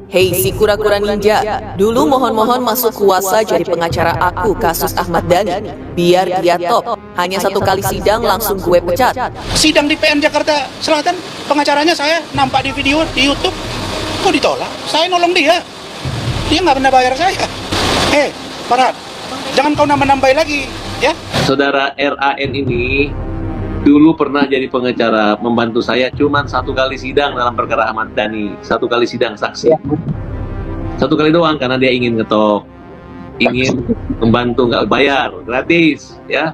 Hei si kura-kura ninja, dulu mohon-mohon masuk kuasa jadi pengacara aku kasus Ahmad Dhani. Biar dia top, hanya satu kali sidang langsung gue pecat. Sidang di PN Jakarta Selatan, pengacaranya saya nampak di video di YouTube. Kok ditolak? Saya nolong dia. Dia nggak pernah bayar saya. Farhad, jangan kau nambah-nambah lagi, ya. Saudara RAN ini dulu pernah jadi pengacara, membantu saya cuman satu kali sidang dalam perkara Ahmad Dhani, satu kali sidang saksi. Satu kali doang karena dia ingin ngetok, ingin membantu, nggak bayar, gratis, ya.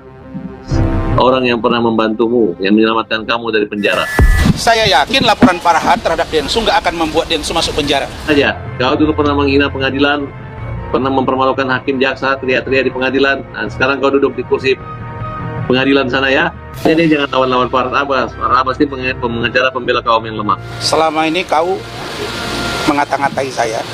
Orang yang pernah membantumu, yang menyelamatkan kamu dari penjara. Saya yakin laporan Farhad terhadap Densu nggak akan membuat Densu masuk penjara. Aja, kau dulu pernah menghina pengadilan, pernah mempermalukan hakim jaksa, teriak-teriak di pengadilan. Nah, sekarang kau duduk di kursi pengadilan sana, ya. Jadi jangan lawan-lawan Farhad Abbas. Farhad Abbas ini pengacara pembela kaum yang lemah. Selama ini kau mengata-ngatai saya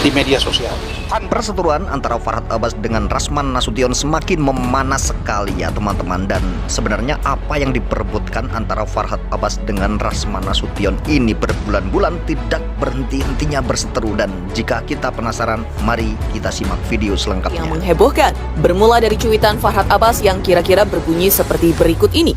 di media sosial. Perseteruan antara Farhad Abbas dengan Rasman Nasution semakin memanas sekali ya teman-teman. Dan sebenarnya apa yang diperebutkan antara Farhad Abbas dengan Rasman Nasution ini berbulan-bulan tidak berhenti-hentinya berseteru. Dan jika kita penasaran, mari kita simak video selengkapnya. Yang menghebohkan bermula dari cuitan Farhad Abbas yang kira-kira berbunyi seperti berikut ini.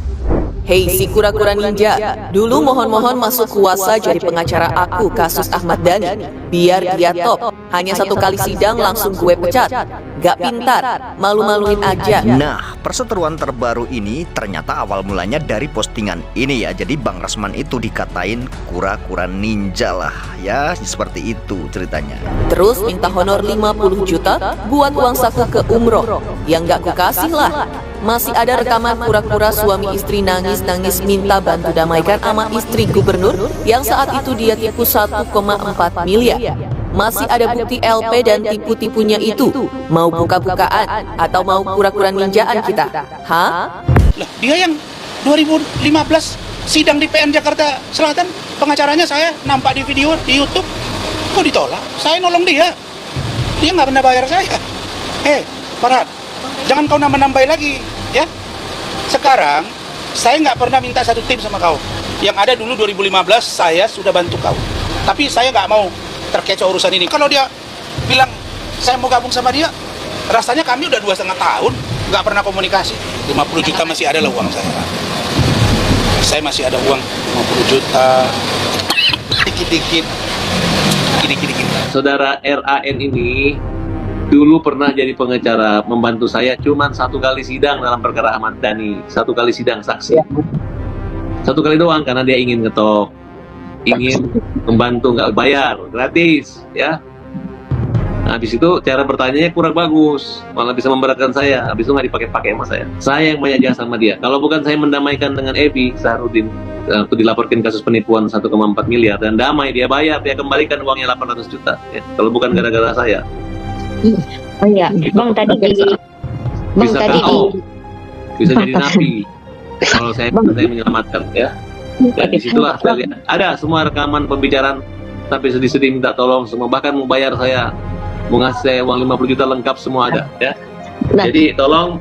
Hei si kura-kura ninja, dulu mohon-mohon masuk kuasa jadi pengacara aku kasus Ahmad Dhani. Biar dia top, hanya satu kali sidang langsung gue pecat. Gak pintar, malu-maluin aja. Nah, perseteruan terbaru ini ternyata awal mulanya dari postingan ini ya. Jadi Bang Rasman itu dikatain kura-kura ninja lah ya, seperti itu ceritanya. Terus minta honor 50 juta buat uang saku ke umroh. Yang gak kukasih lah. Masih ada rekaman pura-pura suami istri nangis-nangis minta bantu damaikan sama istri gubernur yang saat itu dia tipu 1,4 miliar. Masih ada bukti LP dan tipu-tipunya itu. Mau buka-bukaan atau mau pura-pura ninjaan kita? Hah? Lah, dia yang 2015 sidang di PN Jakarta Selatan, pengacaranya saya nampak di video di YouTube. Kok ditolak? Saya nolong dia. Dia nggak pernah bayar saya. Farhad, jangan kau nambah-nambah lagi, ya. Sekarang saya nggak pernah minta satu tim sama kau. Yang ada dulu 2015 saya sudah bantu kau. Tapi saya nggak mau terkecoh urusan ini. Kalau dia bilang saya mau gabung sama dia, rasanya kami udah 2,5 tahun nggak pernah komunikasi. 50 juta masih ada lah uang saya. Saya masih ada uang 50 juta. Dikit-dikit. Saudara RAN ini dulu pernah jadi pengacara, membantu saya cuman satu kali sidang dalam perkara Ahmad Dhani, satu kali sidang saksi. Satu kali doang karena dia ingin ngetok, ingin membantu, nggak bayar, gratis, ya. Nah, habis itu cara bertanyanya kurang bagus, malah bisa memberatkan saya. Habis itu nggak dipakai-pakai sama saya. Saya yang banyak jasa sama dia. Kalau bukan saya mendamaikan dengan Evi Saharudin, aku dilaporkan kasus penipuan 1,4 miliar dan damai, dia bayar, dia kembalikan uangnya 800 juta. Ya. Kalau bukan gara-gara saya. Oh iya, Bang tadi bisa bisa jadi nabi kalau saya menyelamatkan, ya. Dan disitulah saya lihat ada semua rekaman pembicaraan sampai sedih-sedih minta tolong semua, bahkan mau bayar saya, mau ngasih saya uang 50 juta lengkap semua ada, ya. Jadi tolong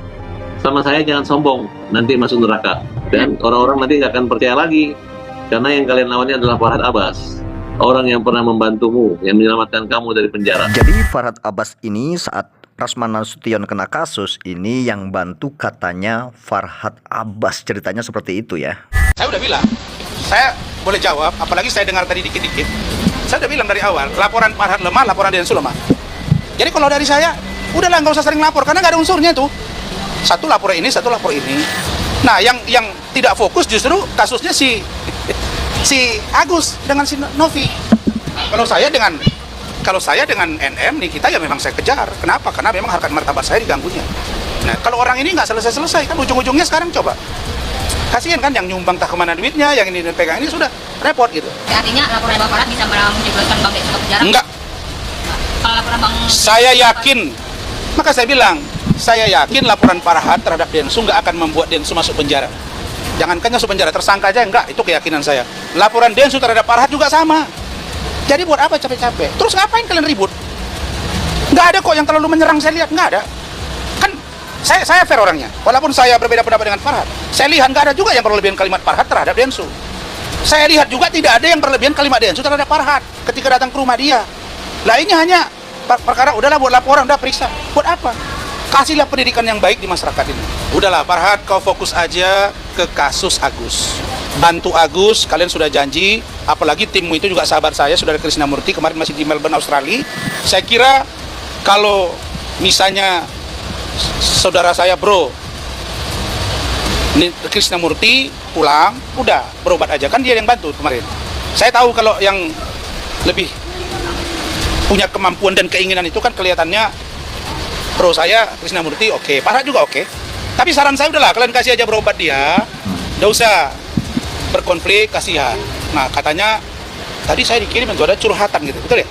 sama saya jangan sombong, nanti masuk neraka dan orang-orang nanti nggak akan percaya lagi karena yang kalian lawannya adalah Farhad Abbas, orang yang pernah membantumu, yang menyelamatkan kamu dari penjara. Jadi Farhad Abbas ini saat Rasman Nasution kena kasus ini yang bantu katanya Farhad Abbas, ceritanya seperti itu ya. Saya udah bilang, saya boleh jawab, apalagi saya dengar tadi dikit-dikit. Saya udah bilang dari awal, laporan Farhad lemah, laporan Densu lemah. Jadi kalau dari saya, udahlah nggak usah sering lapor, karena nggak ada unsurnya tuh. Satu lapor ini, satu lapor ini. Nah, yang tidak fokus justru kasusnya si Agus dengan si Novi. Kalau saya dengan NM nih, kita ya memang saya kejar. Kenapa? Karena memang harkat martabat saya diganggunya. Nah, kalau orang ini nggak selesai-selesai, kan ujung-ujungnya sekarang coba. Kasihan kan yang nyumbang tak kemana duitnya, yang ini pegang ini sudah repot gitu. artinya laporan Bang Farhad bisa menjebloskan Bang Densu ke penjara? Enggak. Kalau laporan Bang Saya yakin, maka saya bilang, saya yakin laporan Farhad terhadap Densu nggak akan membuat Densu masuk penjara. Jangankan masuk penjara, tersangka aja enggak, itu keyakinan saya. Laporan Densu terhadap Farhad juga sama. Jadi buat apa capek-capek? Terus ngapain kalian ribut? Nggak ada kok yang terlalu menyerang, saya lihat nggak ada. Kan saya fair orangnya, walaupun saya berbeda pendapat dengan Farhad. Saya lihat nggak ada juga yang berlebihan kalimat Farhad terhadap Densu. Saya lihat juga tidak ada yang berlebihan kalimat Densus terhadap Farhad ketika datang ke rumah dia. Lah ini hanya perkara udahlah buat laporan, udah periksa. Buat apa? Kasihlah pendidikan yang baik di masyarakat ini. Udahlah Farhad, kau fokus aja ke kasus Agus. Bantu Agus, kalian sudah janji, apalagi timmu itu juga sahabat saya, Saudara Krisnamurti, kemarin masih di Melbourne, Australia. Saya kira kalau misalnya saudara saya bro Krisnamurti pulang, udah berobat aja, kan dia yang bantu kemarin. Saya tahu kalau yang lebih punya kemampuan dan keinginan itu kan kelihatannya bro saya Krisnamurti oke, Farhad juga oke. Tapi saran saya udahlah kalian kasih aja berobat dia, nggak usah berkonflik, kasihan. Nah katanya tadi saya dikirim itu ada curhatan gitu, betul ya?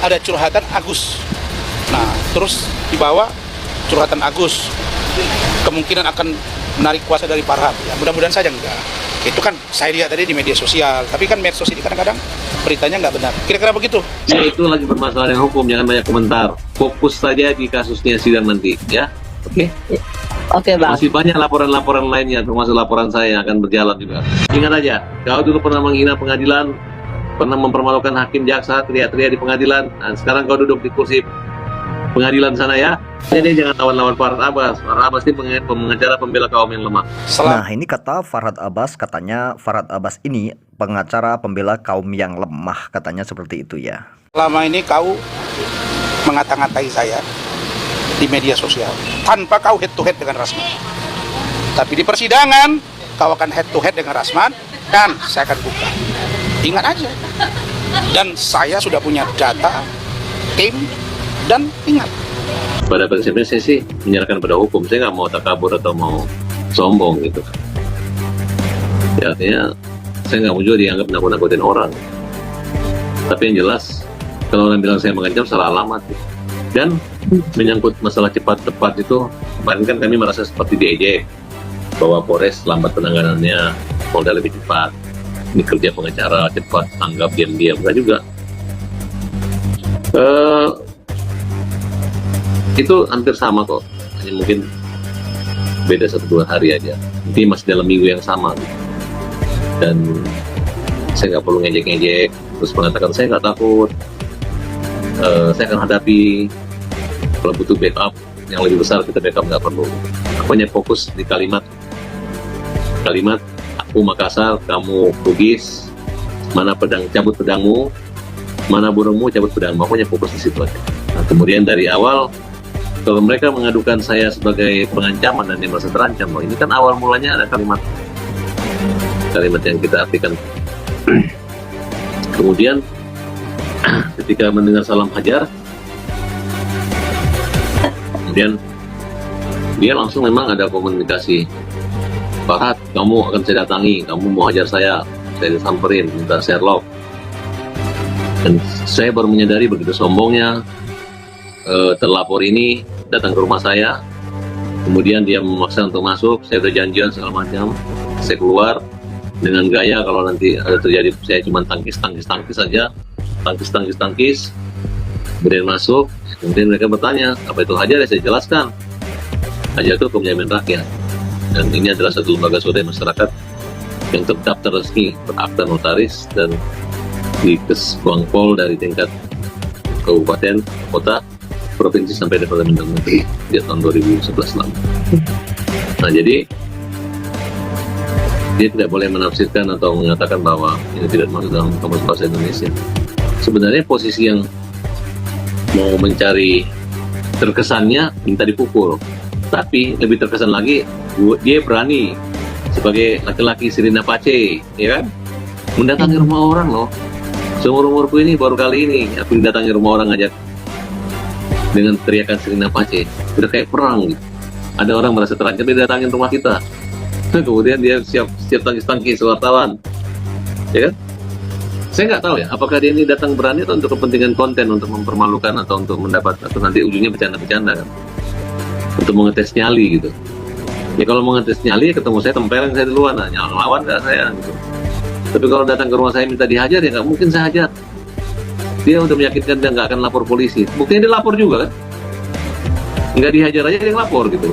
Ada curhatan Agus. Nah terus dibawa curhatan Agus, kemungkinan akan menarik kuasa dari Farhad. Ya, mudah-mudahan saja enggak. Itu kan saya lihat tadi di media sosial, tapi kan medsos ini kadang-kadang beritanya nggak benar. Kira-kira begitu. Ya itu lagi permasalahan hukum, jangan banyak komentar. Fokus saja di kasusnya sidang nanti, ya. Oke? Oke, Bang. Masih banyak laporan-laporan lainnya, termasuk laporan saya yang akan berjalan juga. Ingat aja, kau dulu pernah menghina pengadilan, pernah mempermalukan hakim jaksa, teriak-teriak di pengadilan. Nah, sekarang kau duduk di kursi pengadilan sana ya. Jadi jangan lawan-lawan Farhad Abbas. Farhad Abbas ini pengacara pembela kaum yang lemah. Nah, ini kata Farhad Abbas, katanya Farhad Abbas ini pengacara pembela kaum yang lemah, katanya seperti itu ya. Selama ini kau mengata-ngatai saya di media sosial tanpa kau head to head dengan Rasman. Tapi di persidangan kau akan head to head dengan Rasman dan saya akan buka. Ingat aja. Dan saya sudah punya data, tim, dan ingat. Pada prinsipnya saya sih menyerahkan pada hukum. Saya nggak mau takabur atau mau sombong gitu. Ya, artinya saya nggak mau juga dianggap nakut-nakutin orang. Tapi yang jelas kalau orang bilang saya mengancam salah alamat. Dan menyangkut masalah cepat-tepat itu, kemarin kan kami merasa seperti diejek bahwa Polres lambat penanganannya, Polda lebih cepat. Ini kerja pengacara cepat, tanggap diam-diam, enggak juga. Itu hampir sama kok, hanya mungkin beda 1-2 hari aja. Ini masih dalam minggu yang sama. Dan saya nggak perlu ngejek-ngejek, terus mengatakan saya nggak takut, saya akan hadapi. Kalau butuh backup yang lebih besar kita backup, nggak perlu. Aku hanya fokus di kalimat aku Makassar, kamu Bugis, mana pedang cabut pedangmu, mana burungmu cabut pedangmu. Aku hanya fokus di situ aja. Nah, kemudian dari awal kalau mereka mengadukan saya sebagai pengancaman dan dia merasa terancam, loh, ini kan awal mulanya ada kalimat yang kita artikan. Kemudian ketika mendengar salam hajar, kemudian dia langsung memang ada komunikasi. Farhad, kamu akan saya datangi, kamu mau hajar saya disamperin, minta Sherlock. Dan saya baru menyadari begitu sombongnya terlapor ini datang ke rumah saya, kemudian dia memaksa untuk masuk. Saya udah janjian segala macam, saya keluar dengan gaya kalau nanti ada terjadi saya cuma tangkis saja, tangkis, kemudian masuk. Kemudian mereka bertanya, apa itu hajar? Ya saya jelaskan, hajar itu penjamin rakyat, dan ini adalah satu lembaga swadaya masyarakat yang terdaftar resmi, berakta notaris, dan di Kesbangpol dari tingkat kabupaten, kota, provinsi sampai Departemen Dalam Negeri di tahun 2011 lalu. Nah, jadi dia tidak boleh menafsirkan atau mengatakan bahwa ini tidak masuk dalam Kamus Bahasa Indonesia. Sebenarnya posisi yang mau mencari terkesannya minta dipukul, tapi lebih terkesan lagi dia berani sebagai laki-laki Sirina Pace, ya kan, mendatangi rumah orang loh. Seumur umurku ini baru kali ini aku didatangi rumah orang ngajak dengan teriakan Sirina Pace. Udah kayak perang gitu. Ada orang merasa terancam, dia datangin rumah kita. Kemudian dia siap tangkis wartawan, ya kan? Saya nggak tahu ya, apakah dia ini datang berani atau untuk kepentingan konten, untuk mempermalukan atau untuk mendapat, atau nanti ujungnya bercanda-bercanda kan, untuk mengetes nyali gitu. Ya kalau mengetes nyali, ketemu saya tempeleng saya duluan, nyala lawan nggak saya gitu. Tapi kalau datang ke rumah saya minta dihajar, ya nggak mungkin saya hajar. Dia untuk meyakinkan dia nggak akan lapor polisi. Buktinya dia lapor juga kan, nggak dihajar aja dia lapor gitu.